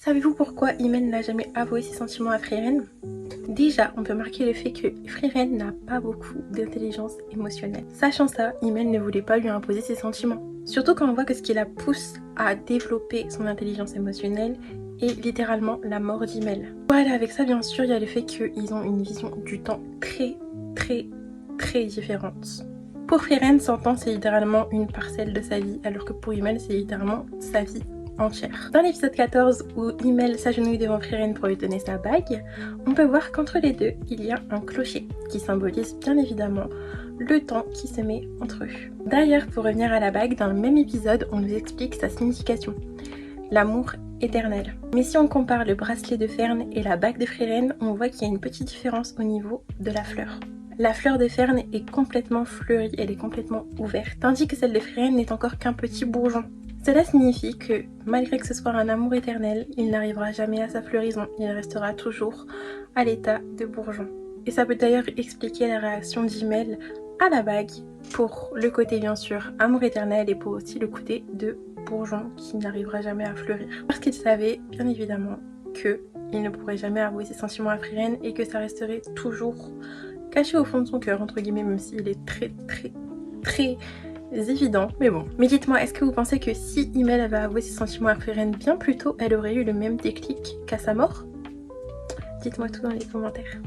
Savez-vous pourquoi Imen n'a jamais avoué ses sentiments à Frieren? Déjà, on peut marquer le fait que Frieren n'a pas beaucoup d'intelligence émotionnelle. Sachant ça, Imen ne voulait pas lui imposer ses sentiments. Surtout quand on voit que ce qui la pousse à développer son intelligence émotionnelle est littéralement la mort d'Imel. Voilà, avec ça bien sûr, il y a le fait qu'ils ont une vision du temps très différente. Pour Frieren, 100 ans c'est littéralement une parcelle de sa vie, alors que pour Imel c'est littéralement sa vie entière. Dans l'épisode 14 où Imel s'agenouille devant Frieren pour lui donner sa bague, on peut voir qu'entre les deux, il y a un clocher qui symbolise bien évidemment le temps qui se met entre eux. D'ailleurs, pour revenir à la bague, dans le même épisode, on nous explique sa signification. L'amour éternel. Mais si on compare le bracelet de Fern et la bague de Frieren, on voit qu'il y a une petite différence au niveau de la fleur. La fleur de Fern est complètement fleurie, elle est complètement ouverte, tandis que celle de Frieren n'est encore qu'un petit bourgeon. Cela signifie que, malgré que ce soit un amour éternel, il n'arrivera jamais à sa floraison, il restera toujours à l'état de bourgeon. Et ça peut d'ailleurs expliquer la réaction d'Imel à la bague, pour le côté bien sûr amour éternel et pour aussi le côté de bourgeon qui n'arrivera jamais à fleurir. Parce qu'il savait bien évidemment qu'il ne pourrait jamais avouer ses sentiments à Frieren et que ça resterait toujours caché au fond de son cœur, entre guillemets, même s'il est très évident, mais bon. Mais dites-moi, est-ce que vous pensez que si Imel avait avoué ses sentiments à Frieren bien plus tôt, elle aurait eu le même déclic qu'à sa mort? Dites-moi tout dans les commentaires.